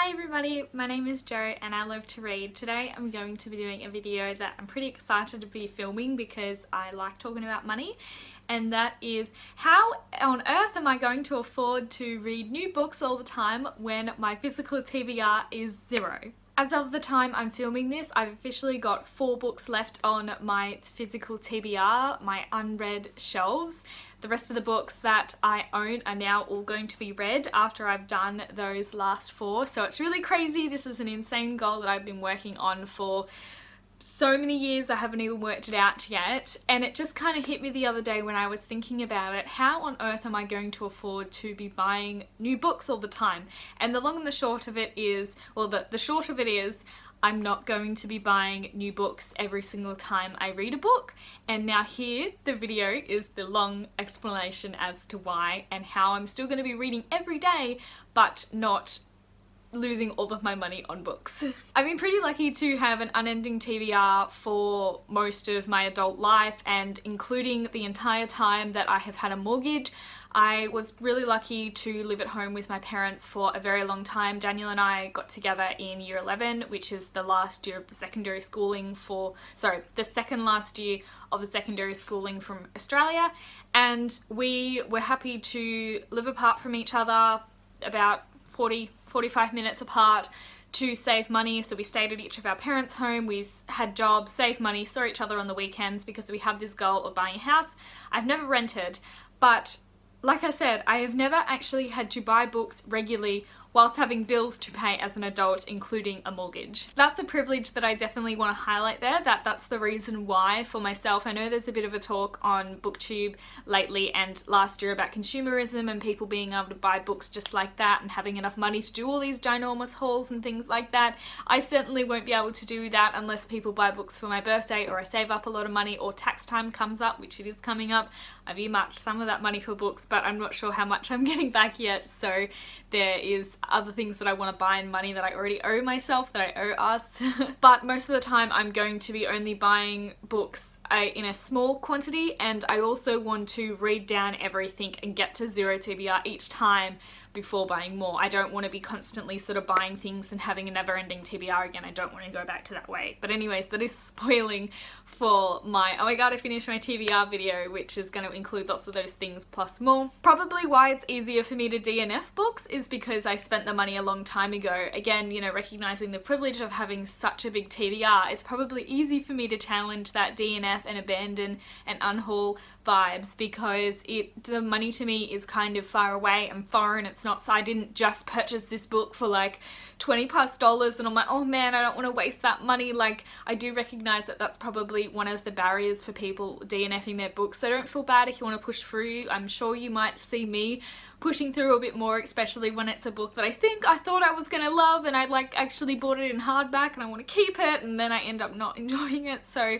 Hi everybody, my name is Jo and I love to read. Today I'm going to be doing a video that I'm pretty excited to be filming because I like talking about money, and that is how on earth am I going to afford to read new books all the time when my physical TBR is 0. As of the time I'm filming this, I've officially got 4 books left on my physical TBR, my unread shelves. The rest of the books that I own are now all going to be read after I've done those last 4. So it's really crazy. This is an insane goal that I've been working on for so many years. I haven't even worked it out yet, and it just kind of hit me the other day when I was thinking about it. How on earth am I going to afford to be buying new books all the time? And the long and the short of it is, well, the short of it is I'm not going to be buying new books every single time I read a book. And now here, the video is the long explanation as to why and how I'm still going to be reading every day, but not losing all of my money on books. I've been pretty lucky to have an unending TBR for most of my adult life, and including the entire time that I have had a mortgage. I was really lucky to live at home with my parents for a very long time. Daniel and I got together in year 11, which is the last year of the secondary schooling the second last year of the secondary schooling from Australia, and we were happy to live apart from each other, about 45 minutes apart, to save money. So we stayed at each of our parents' home, we had jobs, saved money, saw each other on the weekends because we had this goal of buying a house. I've never rented, but like I said, I have never actually had to buy books regularly whilst having bills to pay as an adult, including a mortgage. That's a privilege that I definitely want to highlight there, that's the reason why for myself. I know there's a bit of a talk on BookTube lately and last year about consumerism and people being able to buy books just like that and having enough money to do all these ginormous hauls and things like that. I certainly won't be able to do that unless people buy books for my birthday, or I save up a lot of money, or tax time comes up, which it is coming up. I've earmarked some of that money for books, but I'm not sure how much I'm getting back yet, so there is other things that I want to buy in money that I already owe myself, that I owe us. But most of the time I'm going to be only buying books in a small quantity, and I also want to read down everything and get to 0 TBR each time before buying more. I don't want to be constantly sort of buying things and having a never-ending TBR again. I don't want to go back to that way. But anyways, that is spoiling for my oh my god I finished my TBR video, which is going to include lots of those things plus more. Probably why it's easier for me to DNF books is because I spent the money a long time ago. Again, you know, recognizing the privilege of having such a big TBR, it's probably easy for me to challenge that DNF and abandon and unhaul vibes, because the money to me is kind of far away and foreign. It's not, so I didn't just purchase this book for like $20+ and I'm like, oh man, I don't want to waste that money. Like, I do recognize that that's probably one of the barriers for people DNFing their books, so don't feel bad if you want to push through. I'm sure you might see me pushing through a bit more, especially when it's a book that I thought I was gonna love and I like actually bought it in hardback and I want to keep it, and then I end up not enjoying it. So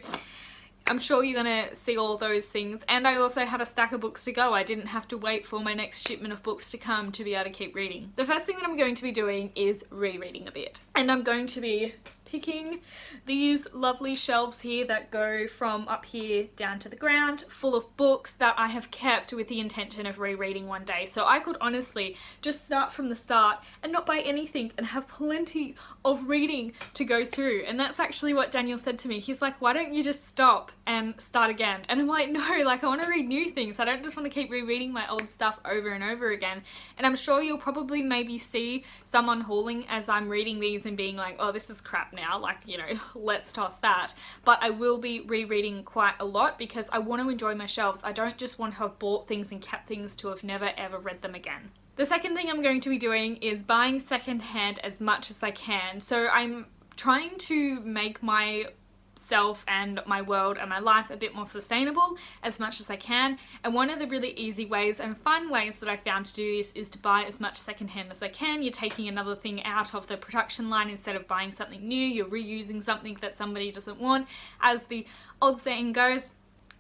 I'm sure you're gonna see all those things. And I also had a stack of books to go. I didn't have to wait for my next shipment of books to come to be able to keep reading. The first thing that I'm going to be doing is rereading a bit, and I'm going to be picking these lovely shelves here that go from up here down to the ground, full of books that I have kept with the intention of rereading one day. So I could honestly just start from the start and not buy anything and have plenty of reading to go through. And that's actually what Daniel said to me. He's like, why don't you just stop and start again? And I'm like, no, like I want to read new things. I don't just want to keep rereading my old stuff over and over again. And I'm sure you'll probably maybe see some unhauling as I'm reading these and being like, oh, this is crap now, like, you know, let's toss that. But I will be rereading quite a lot because I want to enjoy my shelves. I don't just want to have bought things and kept things to have never ever read them again. The second thing I'm going to be doing is buying secondhand as much as I can. So I'm trying to make myself and my world and my life a bit more sustainable as much as I can, and one of the really easy ways and fun ways that I found to do this is to buy as much secondhand as I can. You're taking another thing out of the production line. Instead of buying something new, you're reusing something that somebody doesn't want. As the old saying goes,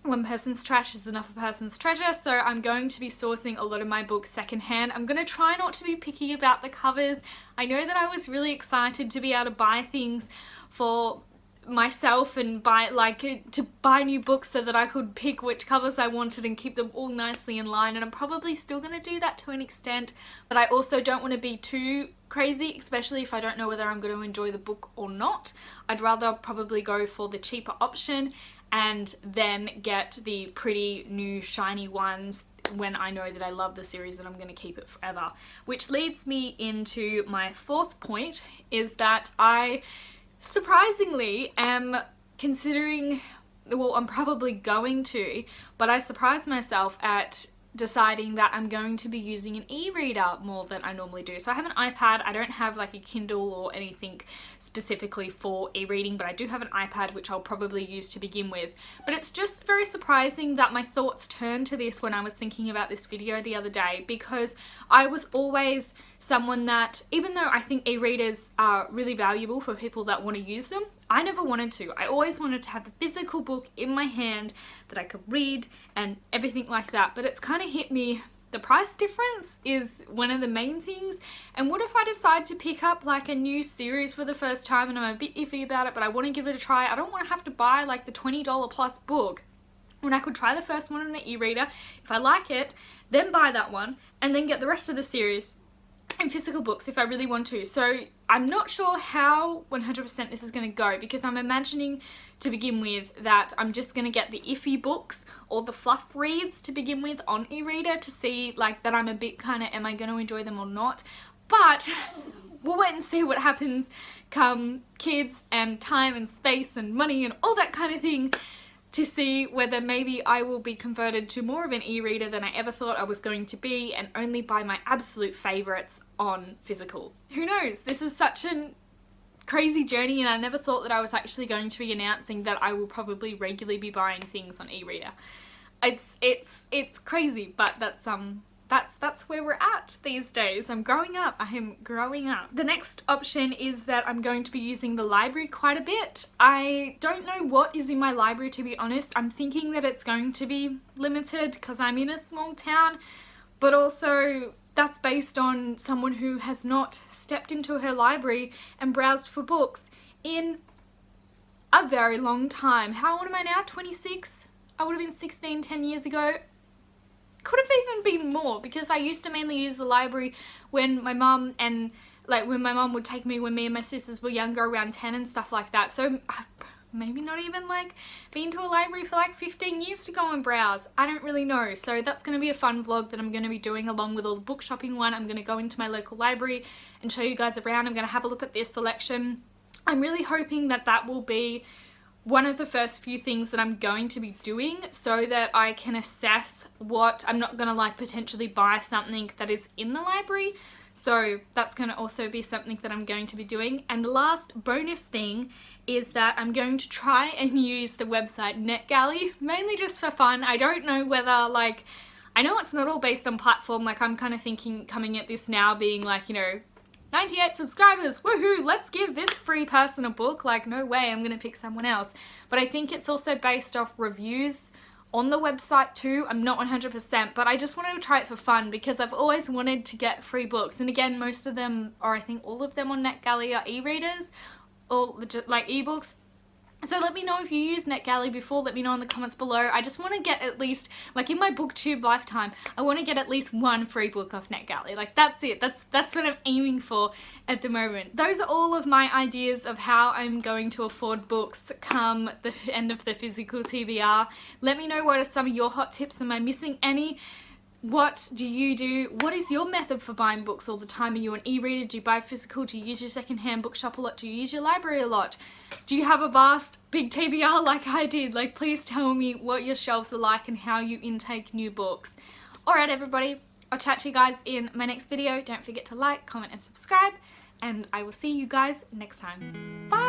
one person's trash is another person's treasure. So I'm going to be sourcing a lot of my books secondhand. I'm going to try not to be picky about the covers. I know that I was really excited to be able to buy things for myself and buy new books so that I could pick which covers I wanted and keep them all nicely in line, and I'm probably still going to do that to an extent, but I also don't want to be too crazy, especially if I don't know whether I'm going to enjoy the book or not. I'd rather probably go for the cheaper option and then get the pretty new shiny ones when I know that I love the series and I'm going to keep it forever. Which leads me into my fourth point, is that I surprisingly am considering, well, I'm probably going to, but I surprised myself at deciding that I'm going to be using an e-reader more than I normally do. So I have an iPad. I don't have like a Kindle or anything specifically for e-reading, but I do have an iPad, which I'll probably use to begin with. But it's just very surprising that my thoughts turned to this when I was thinking about this video the other day, because I was always someone that, even though I think e-readers are really valuable for people that want to use them, I never wanted to. I always wanted to have a physical book in my hand that I could read and everything like that. But it's kind of hit me, the price difference is one of the main things. And what if I decide to pick up like a new series for the first time and I'm a bit iffy about it, but I want to give it a try? I don't want to have to buy like the $20 plus book when I could try the first one on an e-reader. If I like it, then buy that one and then get the rest of the series in physical books if I really want to. So I'm not sure how 100% this is going to go, because I'm imagining to begin with that I'm just going to get the iffy books or the fluff reads to begin with on e-reader to see like that I'm a bit kind of, am I going to enjoy them or not? But we'll wait and see what happens come kids and time and space and money and all that kind of thing, to see whether maybe I will be converted to more of an e-reader than I ever thought I was going to be, and only buy my absolute favourites on physical. Who knows? This is such a crazy journey, and I never thought that I was actually going to be announcing that I will probably regularly be buying things on e-reader. It's crazy, but that's where we're at these days. I'm growing up. I am growing up. The next option is that I'm going to be using the library quite a bit. I don't know what is in my library, to be honest. I'm thinking that it's going to be limited because I'm in a small town, but also that's based on someone who has not stepped into her library and browsed for books in a very long time. How old am I now? 26? I would have been 16 10 years ago. Could have even been more, because I used to mainly use the library when my mum and when my mum would take me when me and my sisters were younger, around 10 and stuff like that. So maybe not even like been to a library for like 15 years to go and browse. I don't really know. So that's going to be a fun vlog that I'm going to be doing along with all the book shopping one. I'm going to go into my local library and show you guys around. I'm going to have a look at their selection. I'm really hoping that that will be one of the first few things that I'm going to be doing, so that I can assess what I'm not going to like potentially buy something that is in the library. So that's going to also be something that I'm going to be doing. And the last bonus thing is that I'm going to try and use the website NetGalley, mainly just for fun. I don't know whether I know it's not all based on platform. Like, I'm kind of thinking coming at this now being like, you know, 98 subscribers, woohoo, let's give this free person a book. Like, no way, I'm gonna pick someone else. But I think it's also based off reviews on the website too. I'm not 100%, but I just wanted to try it for fun because I've always wanted to get free books. And again, most of them, or I think all of them on NetGalley, are e-readers or like ebooks. So let me know if you use NetGalley before, let me know in the comments below. I just want to get at least, like in my booktube lifetime, I want to get at least one free book off NetGalley. Like, that's it. That's what I'm aiming for at the moment. Those are all of my ideas of how I'm going to afford books come the end of the physical TBR. Let me know what are some of your hot tips. Am I missing any? What do you do? What is your method for buying books all the time? Are you an e-reader? Do you buy physical? Do you use your secondhand bookshop a lot? Do you use your library a lot? Do you have a vast big TBR like I did? Like, please tell me what your shelves are like and how you intake new books. Alright everybody, I'll chat to you guys in my next video. Don't forget to like, comment and subscribe, and I will see you guys next time. Bye!